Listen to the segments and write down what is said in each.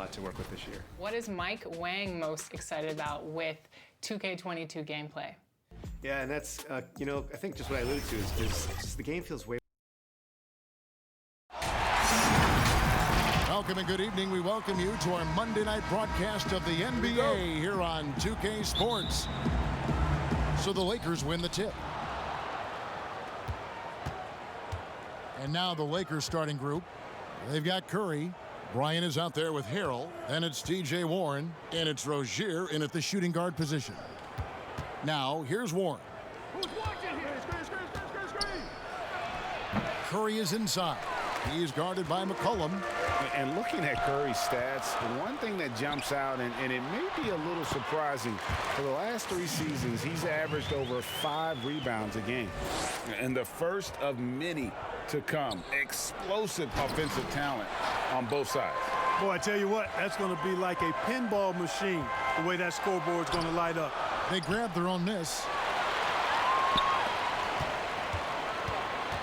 lot to work with this year. What is Mike Wang most excited about with 2K22 gameplay? Yeah, and that's, you know, I think just what I alluded to is just the game feels way. Welcome and good evening. We welcome you to our Monday night broadcast of the NBA here on 2K Sports. So the Lakers win the tip. And now the Lakers starting group. They've got Curry. Bryant is out there with Harrell. Then it's T.J. Warren. And it's Rozier in at the shooting guard position. Now, here's Warren. Who's watching here? Screen. Curry is inside. He's guarded by McCollum. And looking at Curry's stats, one thing that jumps out, and it may be a little surprising, for the last 3 seasons, he's averaged over 5 rebounds a game. And the first of many to come. Explosive offensive talent on both sides. Boy, I tell you what, that's going to be like a pinball machine, the way that scoreboard's going to light up. They grab their own miss.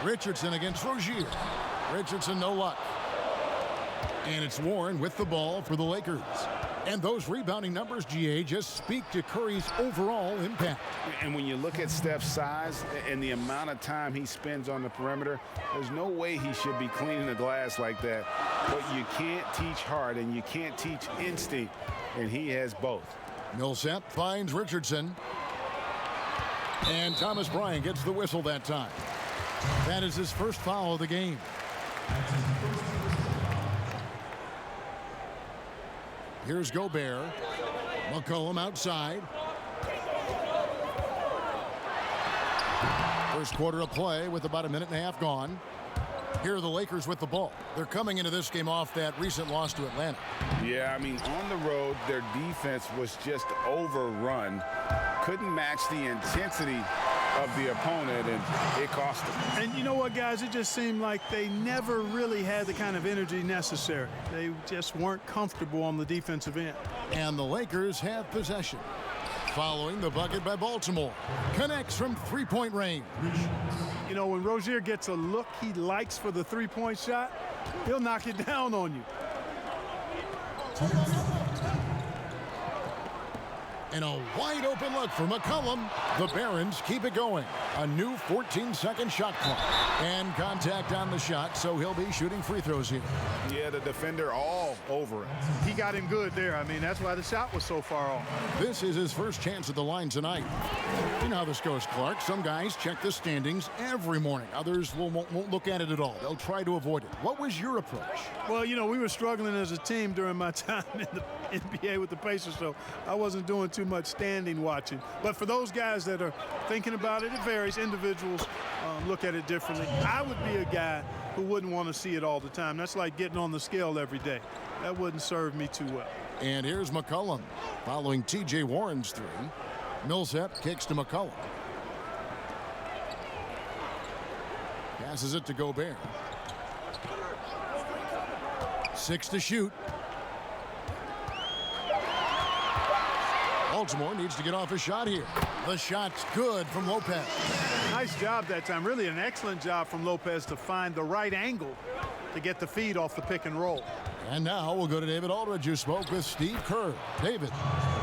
Richardson against Rozier. Richardson, no luck. And it's Warren with the ball for the Lakers. And those rebounding numbers, GA, just speak to Curry's overall impact. And when you look at Steph's size and the amount of time he spends on the perimeter, there's no way he should be cleaning the glass like that. But you can't teach heart and you can't teach instinct, and he has both. Millsap finds Richardson. And Thomas Bryant gets the whistle that time. That is his first foul of the game. Here's Gobert. McCollum outside. First quarter of play with about a minute and a half gone. Here are the Lakers with the ball. They're coming into this game off that recent loss to Atlanta. Yeah, I mean, on the road, their defense was just overrun. Couldn't match the intensity of the opponent, and it cost them. And you know what, guys? It just seemed like they never really had the kind of energy necessary. They just weren't comfortable on the defensive end. And the Lakers have possession. Following the bucket by Baltimore. Connects from three-point range. You know, when Rozier gets a look he likes for the three-point shot, he'll knock it down on you. And a wide open look for McCollum. The Barons keep it going. A new 14-second shot clock. And contact on the shot, so he'll be shooting free throws here. Yeah, the defender all over it. He got him good there. I mean, that's why the shot was so far off. This is his first chance at the line tonight. You know how this goes, Clark. Some guys check the standings every morning. Others won't look at it at all. They'll try to avoid it. What was your approach? Well, you know, we were struggling as a team during my time in the NBA with the Pacers, so I wasn't doing too much standing watching. But for those guys that are thinking about it, it varies. Individuals look at it differently. I would be a guy who wouldn't want to see it all the time. That's like getting on the scale every day. That wouldn't serve me too well. And here's McCollum following T.J. Warren's three. Millsap kicks to McCollum. Passes it to Gobert. 6 to shoot. Baltimore needs to get off a shot here. The shot's good from Lopez. Nice job that time. Really an excellent job from Lopez to find the right angle to get the feed off the pick and roll. And now we'll go to David Aldridge, who spoke with Steve Kerr. David.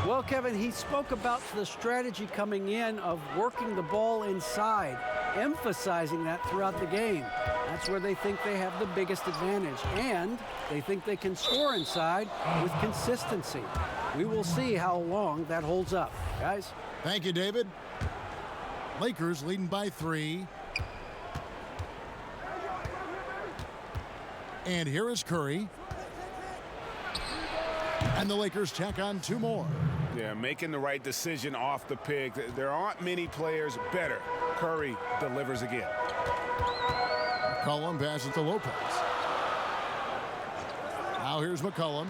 Well, Kevin, he spoke about the strategy coming in of working the ball inside, emphasizing that throughout the game. That's where they think they have the biggest advantage, and they think they can score inside with consistency. We will see how long that holds up, guys. Thank you, David. Lakers leading by 3. And here is Curry. And the Lakers tack on 2 more. Yeah, making the right decision off the pick. There aren't many players better. Curry delivers again. McCollum passes to Lopez. Now here's McCollum.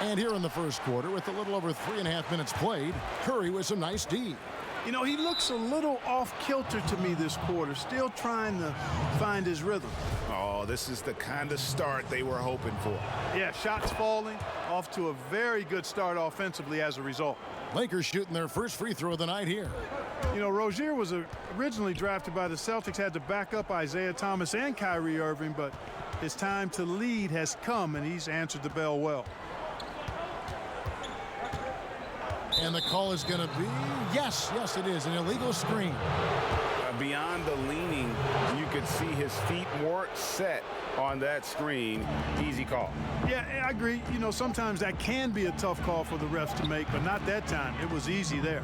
And here in the first quarter, with a little over 3.5 minutes played, Curry with some nice D. You know, he looks a little off kilter to me this quarter, still trying to find his rhythm. Oh, this is the kind of start they were hoping for. Yeah, shots falling, off to a very good start offensively as a result. Lakers shooting their first free throw of the night here. You know, Rozier was originally drafted by the Celtics, had to back up Isaiah Thomas and Kyrie Irving, but his time to lead has come, and he's answered the bell well. And the call is going to be, yes, it is, an illegal screen. Beyond the leaning, you could see his feet more set on that screen. Easy call. Yeah, I agree. You know, sometimes that can be a tough call for the refs to make, but not that time. It was easy there.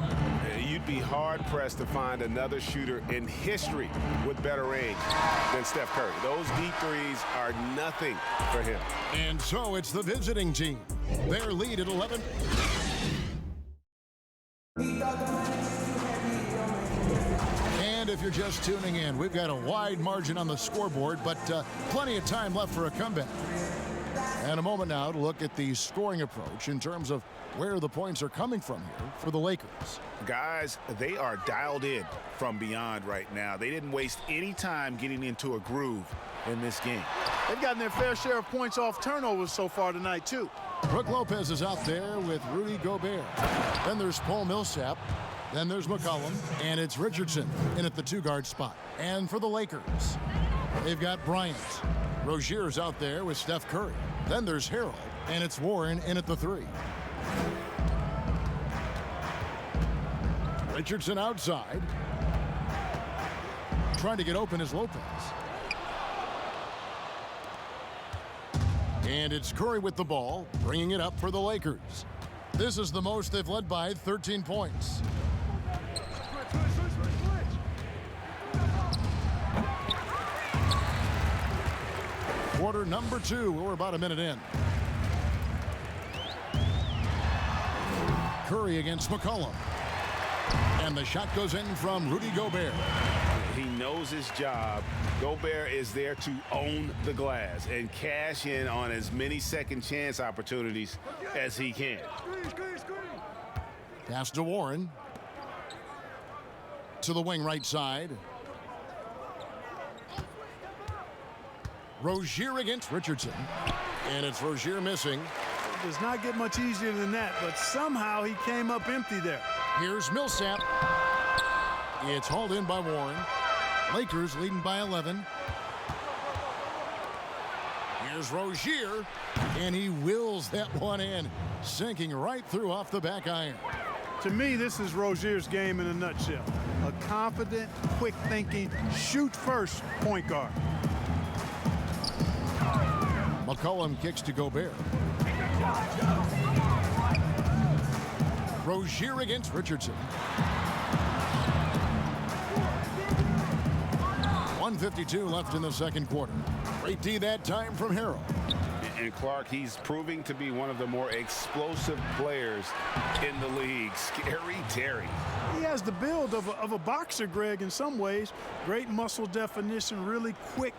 You'd be hard-pressed to find another shooter in history with better range than Steph Curry. Those deep threes are nothing for him. And so it's the visiting team. Their lead at 11. And if you're just tuning in, we've got a wide margin on the scoreboard, but plenty of time left for a comeback. And a moment now to look at the scoring approach in terms of where the points are coming from here for the Lakers. Guys, they are dialed in from beyond right now. They didn't waste any time getting into a groove in this game. They've gotten their fair share of points off turnovers so far tonight, too. Brook Lopez is out there with Rudy Gobert. Then there's Paul Millsap. Then there's McCollum, and it's Richardson in at the two-guard spot. And for the Lakers, they've got Bryant. Rozier's out there with Steph Curry. Then there's Harrell, and it's Warren in at the three. Richardson outside. Trying to get open is Lopez. And it's Curry with the ball, bringing it up for the Lakers. This is the most they've led by 13 points. Quarter number 2. We're about a minute in. Curry against McCollum. And the shot goes in from Rudy Gobert. He knows his job. Gobert is there to own the glass and cash in on as many second chance opportunities as he can. Pass to Warren. To the wing right side. Rozier against Richardson. And it's Rozier missing. It does not get much easier than that, but somehow he came up empty there. Here's Millsap. It's hauled in by Warren. Lakers leading by 11. Here's Rozier, and he wills that one in, sinking right through off the back iron. To me, this is Rozier's game in a nutshell. A confident, quick-thinking, shoot-first point guard. McCollum kicks to Gobert. Rozier against Richardson. 1:52 left in the second quarter. Great D that time from Harrell. And Clark, he's proving to be one of the more explosive players in the league. Scary Terry. He has the build of a boxer, Greg, in some ways. Great muscle definition, really quick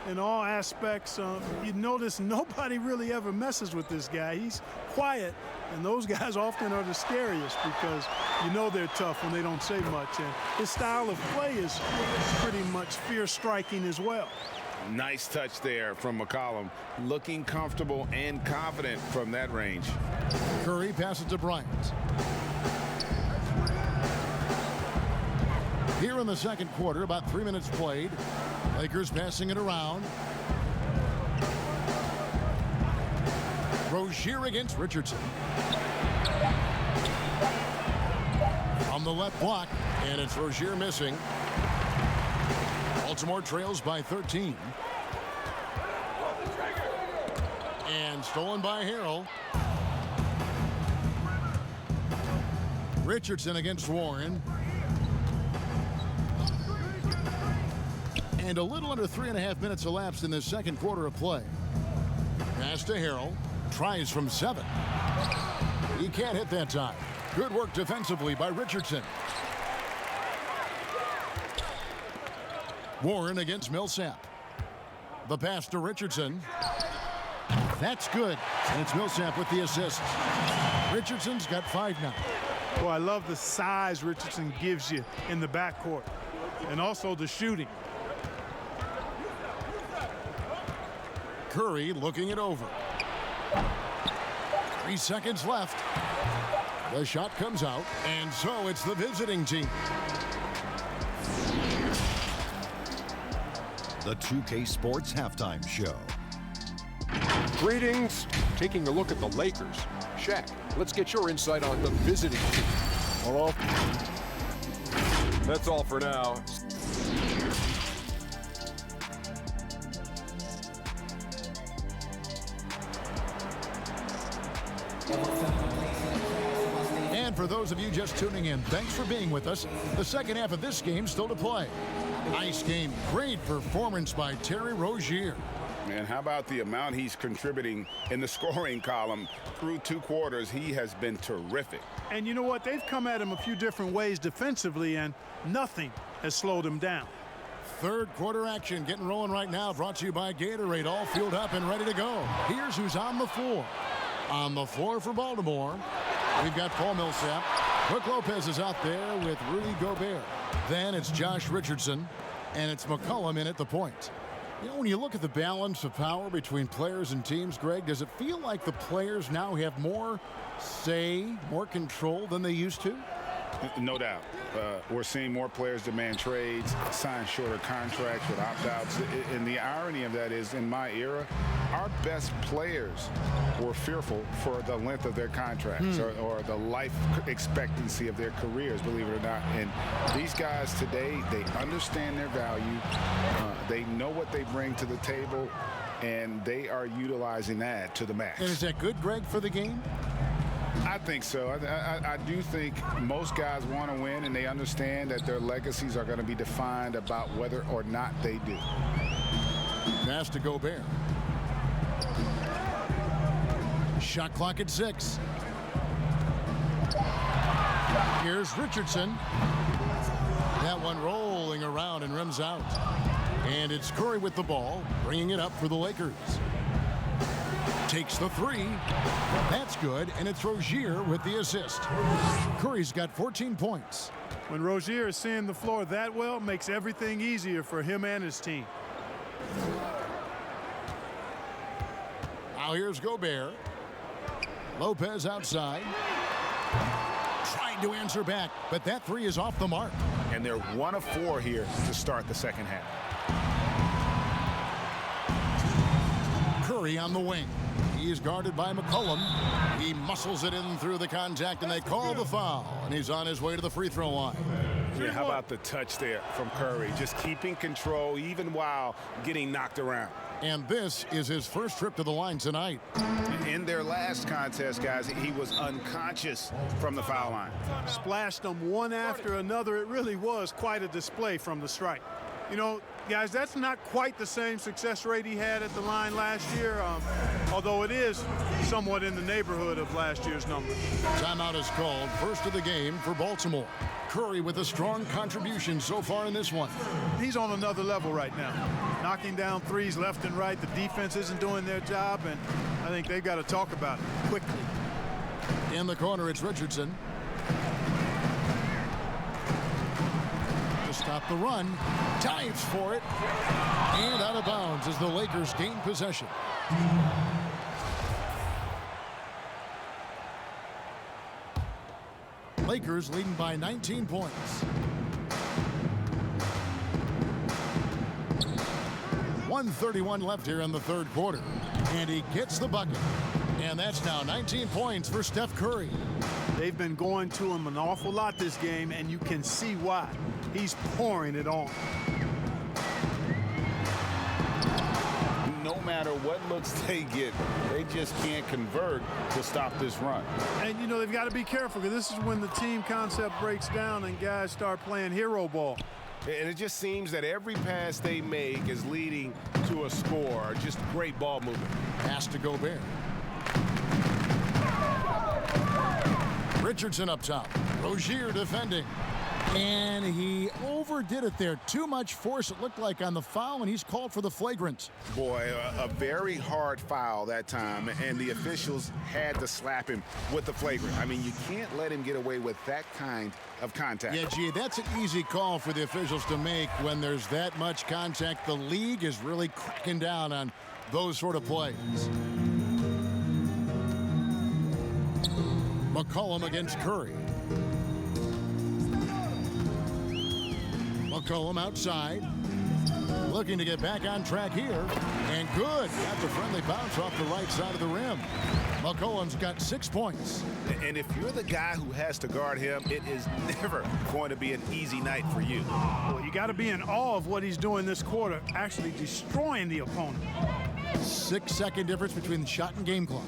in all aspects. You notice nobody really ever messes with this guy. He's quiet, and those guys often are the scariest because you know they're tough when they don't say much. And his style of play is pretty much fear-striking as well. Nice touch there from McCollum. Looking comfortable and confident from that range. Curry passes to Bryant. Here in the second quarter, about 3 minutes played. Lakers passing it around. Rozier against Richardson. From the left block, and it's Rozier missing. Baltimore trails by 13. And stolen by Harrell. Richardson against Warren. And a little under 3.5 minutes elapsed in the second quarter of play. Pass to Harrell. Tries from 7. He can't hit that time. Good work defensively by Richardson. Warren against Millsap. The pass to Richardson. That's good. And it's Millsap with the assist. Richardson's got 5 now. Well, I love the size Richardson gives you in the backcourt and also the shooting. Curry looking it over. 3 seconds left. The shot comes out, and so it's the visiting team. The 2K Sports Halftime Show Greetings. Taking a look at the Lakers. Shaq, let's get your insight on the visiting team. Hello? That's all for now. And for those of you just tuning in, thanks for being with us. The second half of this game still to play. Nice game. Great performance by Terry Rozier. And how about the amount he's contributing in the scoring column through 2 quarters? He has been terrific. And you know what? They've come at him a few different ways defensively, and nothing has slowed him down. Third quarter action getting rolling right now. Brought to you by Gatorade. All fueled up and ready to go. Here's who's on the floor. On the floor for Baltimore, we've got Paul Millsap. Brook Lopez is out there with Rudy Gobert. Then it's Josh Richardson, and it's McCollum in at the point. You know, when you look at the balance of power between players and teams, Greg, does it feel like the players now have more say, more control than they used to? No doubt. We're seeing more players demand trades, sign shorter contracts with opt-outs. And the irony of that is, in my era, our best players were fearful for the length of their contracts or the life expectancy of their careers, believe it or not. And these guys today, they understand their value. They know what they bring to the table, and they are utilizing that to the max. And is that good, Greg, for the game? I think so. I do think most guys want to win, and they understand that their legacies are going to be defined about whether or not they do. Pass to Gobert. Shot clock at 6. Here's Richardson. That one rolling around and rims out. And it's Curry with the ball, bringing it up for the Lakers. Takes the 3. That's good, and it's Rozier with the assist. Curry's got 14 points. When Rozier is seeing the floor that well, it makes everything easier for him and his team. Now here's Gobert. Lopez outside. Trying to answer back, but that 3 is off the mark. And they're 1 of 4 here to start the second half. Curry on the wing. He is guarded by McCollum. He muscles it in through the contact, and they call the foul. And he's on his way to the free throw line. Yeah, how about the touch there from Curry? Just keeping control even while getting knocked around. And this is his first trip to the line tonight. In their last contest, guys, he was unconscious from the foul line. Splashed them one after another. It really was quite a display from the stripe. You know, guys, that's not quite the same success rate he had at the line last year, although it is somewhat in the neighborhood of last year's numbers. Timeout is called. First of the game for Baltimore. Curry with a strong contribution so far in this one. He's on another level right now. Knocking down threes left and right. The defense isn't doing their job, and I think they've got to talk about it quickly. In the corner, it's Richardson. To stop the run. Dives for it. And out of bounds as the Lakers gain possession. Lakers leading by 19 points. 1:31 left here in the third quarter. And he gets the bucket. And that's now 19 points for Steph Curry. They've been going to him an awful lot this game, and you can see why. He's pouring it on. No matter what looks they get, they just can't convert to stop this run. And, you know, they've got to be careful, because this is when the team concept breaks down and guys start playing hero ball. And it just seems that every pass they make is leading to a score. Just great ball movement. Pass to Gobert. Richardson up top. Rozier defending. And he overdid it there. Too much force, it looked like, on the foul, and he's called for the flagrant. Boy, a very hard foul that time, and the officials had to slap him with the flagrant. I mean, you can't let him get away with that kind of contact. Yeah, gee, that's an easy call for the officials to make when there's that much contact. The league is really cracking down on those sort of plays. McCollum against Curry. McCollum outside, looking to get back on track here, and good. Got the friendly bounce off the right side of the rim. McCollum's got 6 points. And if you're the guy who has to guard him, it is never going to be an easy night for you. Well, you got to be in awe of what he's doing this quarter, actually destroying the opponent. 6-second difference between the shot and game clock.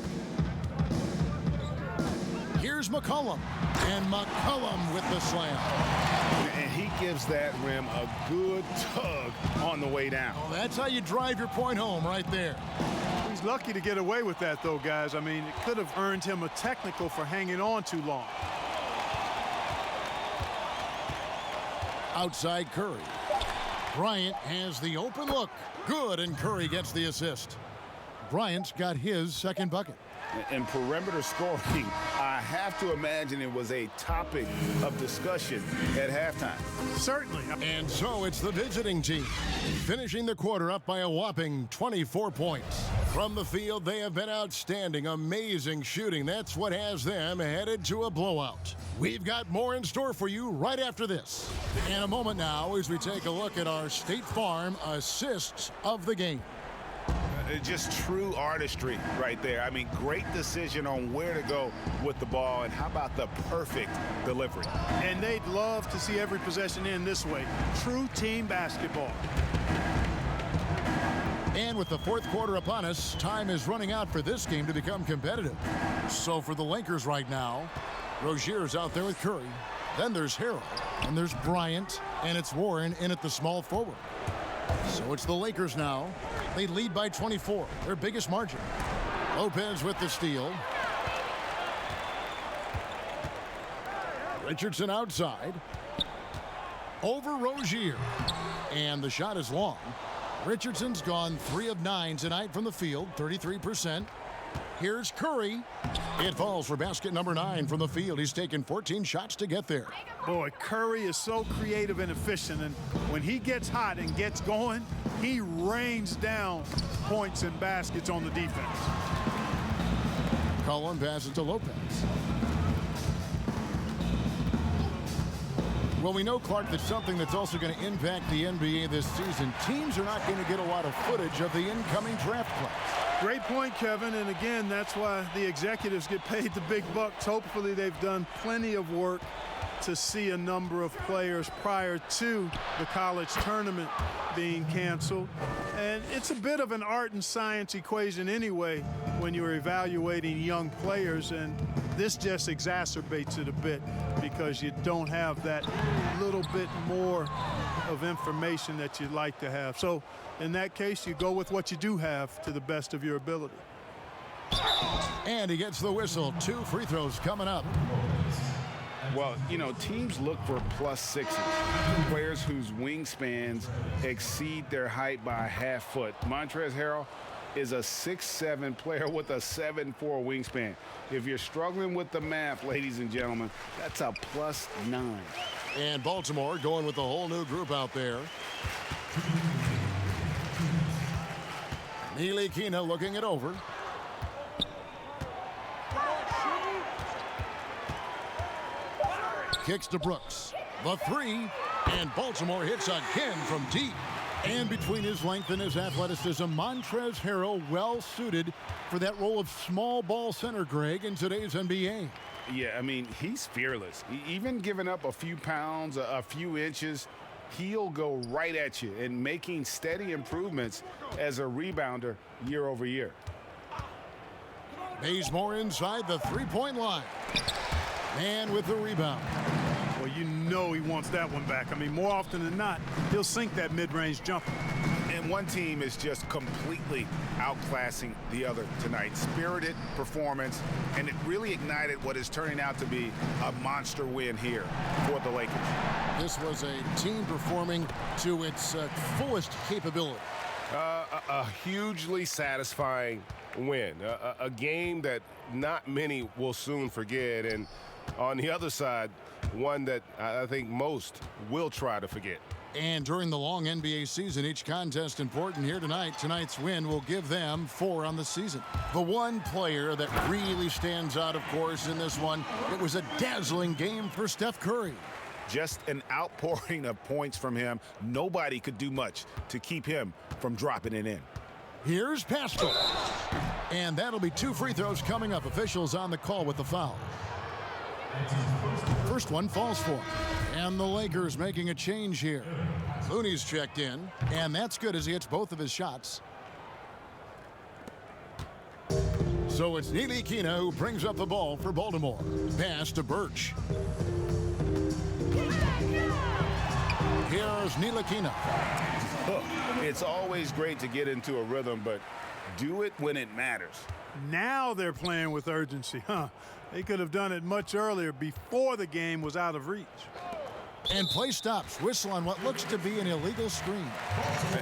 Here's McCollum, and McCollum with the slam. And he gives that rim a good tug on the way down. Well, that's how you drive your point home right there. He's lucky to get away with that, though, guys. I mean, it could have earned him a technical for hanging on too long. Outside Curry. Bryant has the open look. Good, and Curry gets the assist. Bryant's got his second bucket. In perimeter scoring, I have to imagine it was a topic of discussion at halftime. Certainly. And so it's the visiting team, finishing the quarter up by a whopping 24 points. From the field, they have been outstanding, amazing shooting. That's what has them headed to a blowout. We've got more in store for you right after this. In a moment now, as we take a look at our State Farm assists of the game. Just true artistry right there. I mean, great decision on where to go with the ball, and how about the perfect delivery? And they'd love to see every possession end this way. True team basketball. And with the fourth quarter upon us, time is running out for this game to become competitive. So for the Lakers right now, Rozier's out there with Curry. Then there's Harrell, and there's Bryant, and it's Warren in at the small forward. So it's the Lakers now. They lead by 24, their biggest margin. Lopez with the steal. Richardson outside. Over Rozier. And the shot is long. Richardson's gone 3 of 9 tonight from the field, 33%. Here's Curry. It falls for basket number 9 from the field. He's taken 14 shots to get there. Boy, Curry is so creative and efficient, and when he gets hot and gets going, he rains down points and baskets on the defense. Cullen passes to Lopez. Well, we know, Clark, that something that's also going to impact the NBA this season. Teams are not going to get a lot of footage of the incoming draft class. Great point, Kevin, and again, that's why the executives get paid the big bucks. Hopefully they've done plenty of work to see a number of players prior to the college tournament being canceled. And it's a bit of an art and science equation anyway when you're evaluating young players, and this just exacerbates it a bit because you don't have that little bit more of information that you'd like to have. So in that case, you go with what you do have to the best of your ability. And he gets the whistle. 2 free throws coming up. Well, you know, teams look for +6s, players whose wingspans exceed their height by a half foot. Montrezl Harrell is a 6'7" player with a 7'4" wingspan. If you're struggling with the math, ladies and gentlemen, that's a +9. And Baltimore going with a whole new group out there. Neely Kina looking it over. Kicks to Brooks. The 3, and Baltimore hits again from deep. And between his length and his athleticism, Montrezl Harrell well suited for that role of small ball center, Greg, in today's NBA. Yeah, I mean, he's fearless. Even giving up a few pounds, a few inches, he'll go right at you, and making steady improvements as a rebounder year over year. Bazemore inside the three-point line. And with the rebound. Well, you know he wants that one back. I mean, more often than not, he'll sink that mid-range jumper. And one team is just completely outclassing the other tonight. Spirited performance, and it really ignited what is turning out to be a monster win here for the Lakers. This was a team performing to its fullest capability. A hugely satisfying win. A game that not many will soon forget. And on the other side, one that I think most will try to forget. And during the long NBA season, each contest important here tonight. Tonight's win will give them 4 on the season. The one player that really stands out, of course, in this one, it was a dazzling game for Steph Curry. Just an outpouring of points from him. Nobody could do much to keep him from dropping it in. Here's Pascal. And that'll be 2 free throws coming up. Officials on the call with the foul. First one falls for him. And the Lakers making a change here. Looney's checked in, and that's good as he hits both of his shots. So it's Ntilikina who brings up the ball for Baltimore. Pass to Birch. Here's Ntilikina. It's always great to get into a rhythm, but do it when it matters. Now they're playing with urgency, huh? They could have done it much earlier before the game was out of reach. And play stops. Whistle on what looks to be an illegal screen.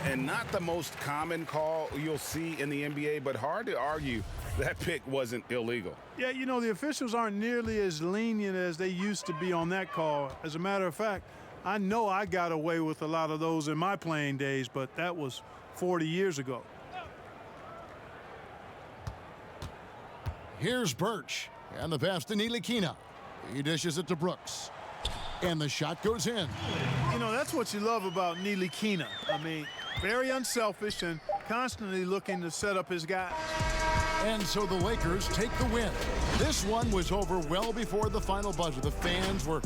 And not the most common call you'll see in the NBA, but hard to argue that pick wasn't illegal. Yeah, you know, the officials aren't nearly as lenient as they used to be on that call. As a matter of fact, I know I got away with a lot of those in my playing days, but that was 40 years ago. Here's Birch. And the pass to Ntilikina. He dishes it to Brooks. And the shot goes in. You know, that's what you love about Ntilikina. I mean, very unselfish and constantly looking to set up his guys. And so the Lakers take the win. This one was over well before the final buzzer. The fans were